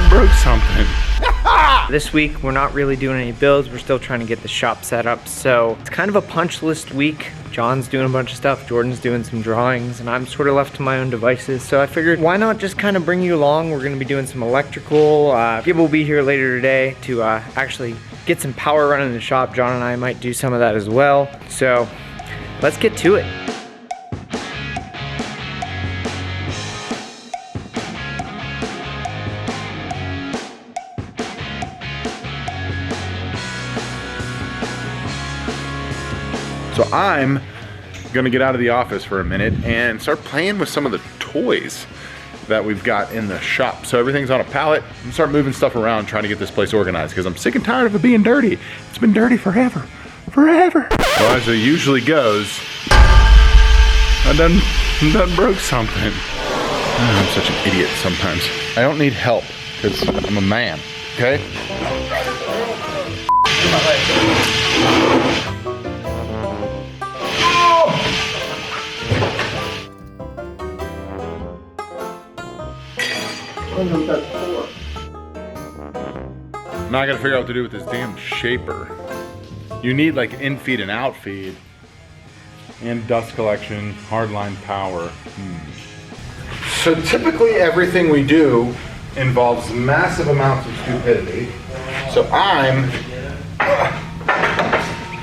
done broke something. This week, we're not really doing any builds. We're still trying to get the shop set up. So it's kind of a punch list week. John's doing a bunch of stuff. Jordan's doing some drawings and I'm sort of left to my own devices. So I figured why not just kind of bring you along. We're gonna be doing some electrical. Gib will be here later today to actually get some power running in the shop. John and I might do some of that as well. So let's get to it. So I'm gonna get out of the office for a minute and start playing with some of the toys that we've got in the shop. So everything's on a pallet and start moving stuff around, trying to get this place organized because I'm sick and tired of it being dirty. It's been dirty forever. Well, as it usually goes, I done broke something. Oh, I'm such an idiot sometimes. I don't need help because I'm a man, okay? Now I gotta figure out what to do with this damn shaper. You need like in-feed and out-feed. And dust collection, hardline power. So typically everything we do involves massive amounts of stupidity. So I'm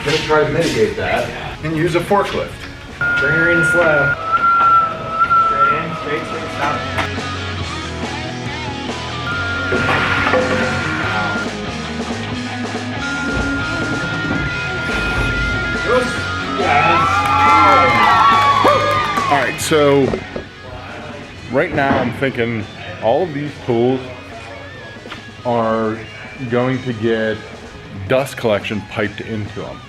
gonna try to mitigate that and use a forklift. Bring her in slow. Straight in, straight, stop. All right, so right now I'm thinking all of these tools are going to get dust collection piped into them.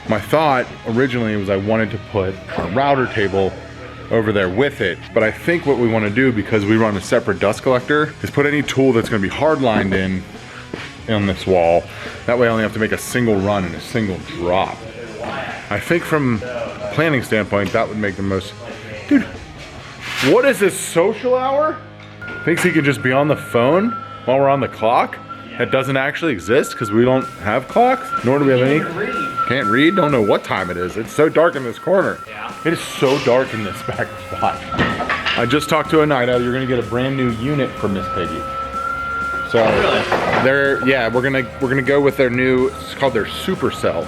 My thought originally was I wanted to put a router table over there with it, but I think what we want to do, because we run a separate dust collector, is put any tool that's going to be hard lined in on this wall. That way I only have to make a single run and a single drop. I think from a planning standpoint that would make the most. Dude, what is this, social hour? Thinks he can just be on the phone while we're on the clock? That doesn't actually exist because we don't have clocks, nor do we have any. Can't read, don't know what time it is. It's so dark in this corner. Yeah. It is so dark in this back spot. I just talked to Oneida. You're gonna get a brand new unit for Miss Piggy. So we're gonna go with their new, it's called their Supercell.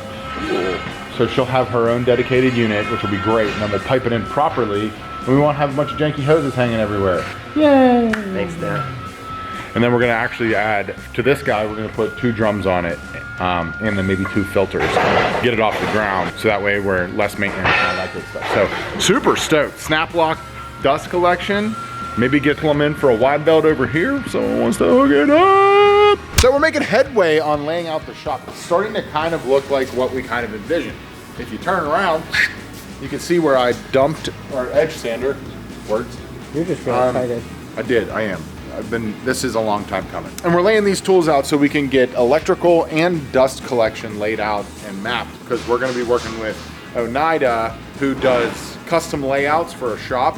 So she'll have her own dedicated unit, which will be great, and then we'll pipe it in properly, and we won't have a bunch of janky hoses hanging everywhere. Yay! Thanks, Dan. And then we're gonna actually add, to this guy, we're gonna put 2 drums on it, and then maybe 2 filters. Get it off the ground, so that way we're less maintenance and all that good stuff. So, super stoked. Snap lock dust collection. Maybe get them in for a wide belt over here if someone wants to hook it up. So we're making headway on laying out the shop. It's starting to kind of look like what we kind of envisioned. If you turn around, you can see where I dumped our edge sander. Works. You're just really excited. I am. This is a long time coming. And we're laying these tools out so we can get electrical and dust collection laid out and mapped, because we're gonna be working with Oneida, who does custom layouts for a shop.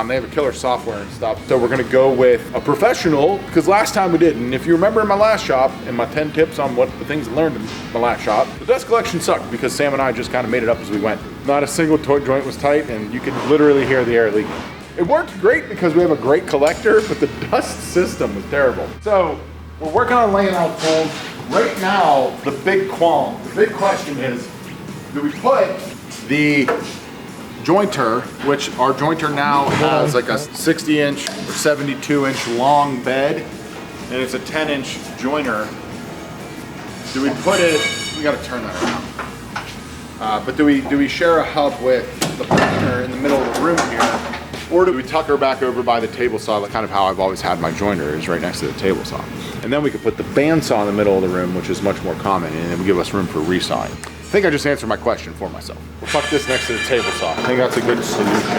They have a killer software and stuff. So we're gonna go with a professional, because last time we didn't. If you remember in my last shop, and my 10 tips on what the things I learned in my last shop, the dust collection sucked because Sam and I just kind of made it up as we went. Not a single joint was tight, and you could literally hear the air leaking. It worked great because we have a great collector, but the dust system was terrible. So we're working on laying out tools. Right now, the big question is, do we put the jointer, which our jointer now has like a 60-inch or 72-inch long bed, and it's a 10-inch joiner. Do we put it, we gotta turn that around. But do we share a hub with the partner in the middle of the room here? Or do we tuck her back over by the table saw, like kind of how I've always had my joiner, is right next to the table saw. And then we could put the bandsaw in the middle of the room, which is much more common, and it would give us room for resawing. I think I just answered my question for myself. We'll tuck this next to the table saw. I think that's a good solution.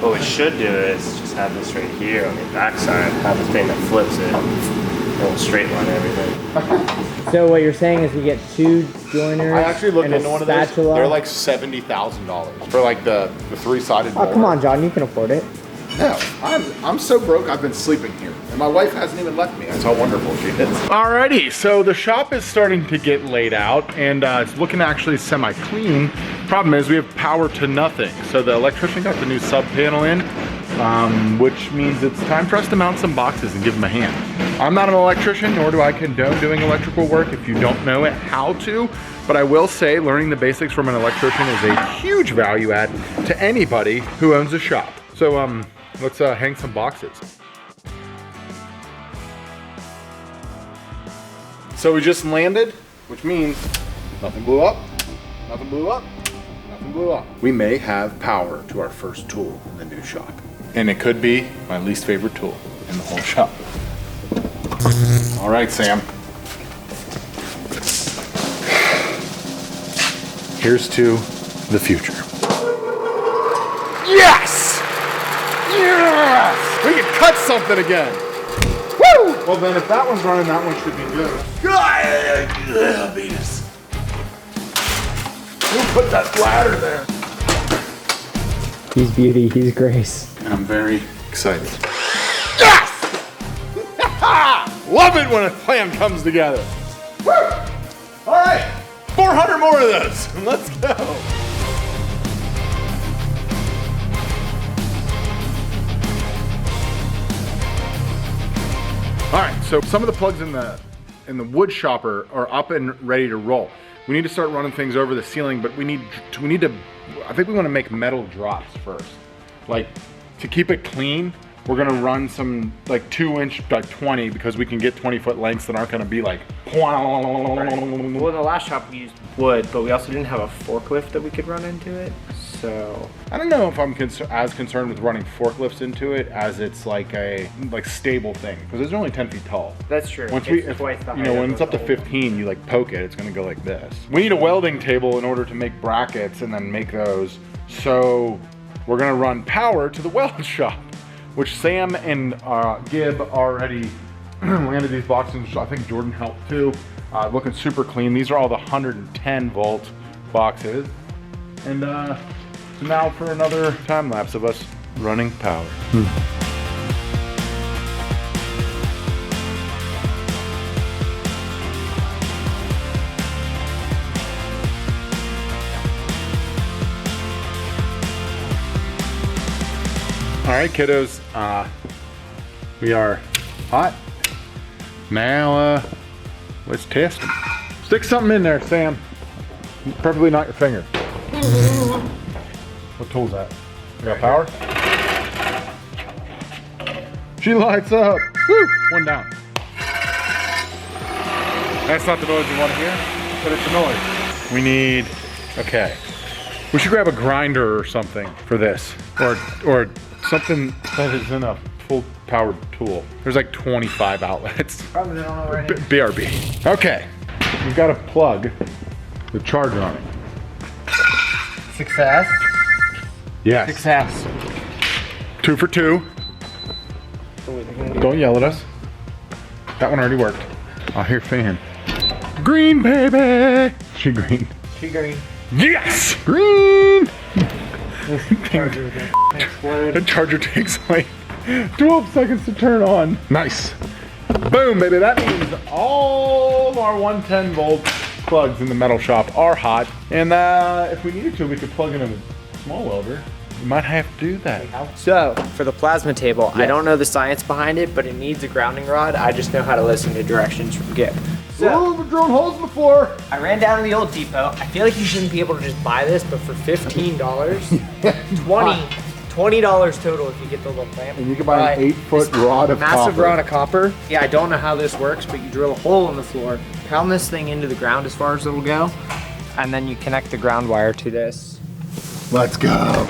What we should do is just have this right here on the back side, have the thing that flips it, and we'll straight line everything. So what you're saying is we get 2 joiners I actually looked and into a one of those. spatula. They're like $70,000 for like the 3-sided board. Oh, come on, John, you can afford it. No, I'm so broke I've been sleeping here. And my wife hasn't even left me. That's how wonderful she is. Alrighty, so the shop is starting to get laid out and it's looking actually semi-clean. Problem is we have power to nothing. So the electrician got the new sub panel in, which means it's time for us to mount some boxes and give them a hand. I'm not an electrician, nor do I condone doing electrical work if you don't know it how to, but I will say learning the basics from an electrician is a huge value add to anybody who owns a shop. So let's hang some boxes. So we just landed, which means nothing blew up, nothing blew up, nothing blew up. We may have power to our first tool in the new shop. And it could be my least favorite tool in the whole shop. All right, Sam. Here's to the future. Yes! Yes! We can cut something again. Woo! Well then, if that one's running, that one should be good. Venus. We'll put that ladder there. He's beauty, he's grace. And I'm very excited. Yes! Love it when a plan comes together. Woo! All right, 400 more of those. Let's go. All right, so some of the plugs in the wood shopper are up and ready to roll. We need to start running things over the ceiling, but we need to, I think we want to make metal drops first. Like, to keep it clean, we're gonna run some like 2-inch by 20 because we can get 20-foot lengths that aren't gonna be like. Well, in the last shop we used wood, but we also didn't have a forklift that we could run into it. So I don't know if I'm as concerned with running forklifts into it as it's like a stable thing because it's only 10 feet tall. that's true. Once It's if, twice the you know, height when of it's up to the 15, you like poke it, it's gonna go like this. We need a welding table in order to make brackets and then make those. So we're gonna run power to the weld shop, which Sam and Gib already landed these boxes. I think Jordan helped too. Looking super clean. These are all the 110 volt boxes. And so now for another time lapse of us running power. All right, kiddos, we are hot. Now, let's test them. Stick something in there, Sam. Preferably not your finger. What tool's that? You got power? She lights up. Woo! One down. That's not the noise you want to hear, but it's a noise. We need, okay. We should grab a grinder or something for this. Or something that is in a full powered tool. There's like 25 outlets. Probably don't know where it is. BRB. Okay, we've got to plug the charger on it. Success. Yes. Success. 2 for 2. Don't yell at us. That one already worked. I'll hear fan. Green, baby. She green. She green. Yes! Green! Explode. The charger takes like 12 seconds to turn on. Nice. Boom, baby. That means all of our 110 volt plugs in the metal shop are hot. And if we needed to, we could plug in a small welder. We might have to do that. So, for the plasma table, I don't know the science behind it, but it needs a grounding rod. I just know how to listen to directions from Gib. So, we've drilled holes in the floor. I ran down to the old depot. I feel like you shouldn't be able to just buy this, but for $15, $20 total if you get the little clamp. And you can buy an 8-foot rod of massive copper. rod of copper. Yeah, I don't know how this works, but you drill a hole in the floor, pound this thing into the ground as far as it'll go, and then you connect the ground wire to this. Let's go.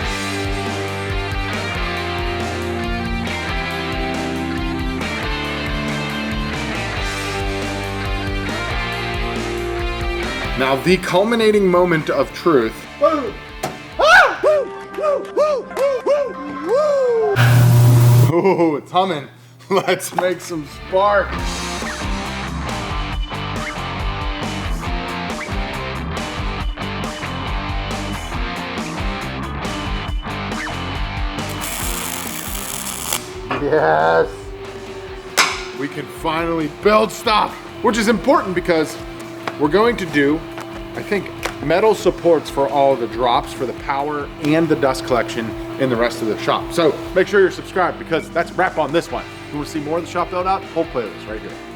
Now the culminating moment of truth. Woo! Ah! Woo! Woo! Woo! Woo! Woo! Ooh, it's humming. Let's make some spark. Yes. we can finally build stuff, which is important because we're going to do, I think, metal supports for all the drops for the power and the dust collection in the rest of the shop. So make sure you're subscribed because that's a wrap on this one. If you want to see more of the shop build out, whole playlist right here.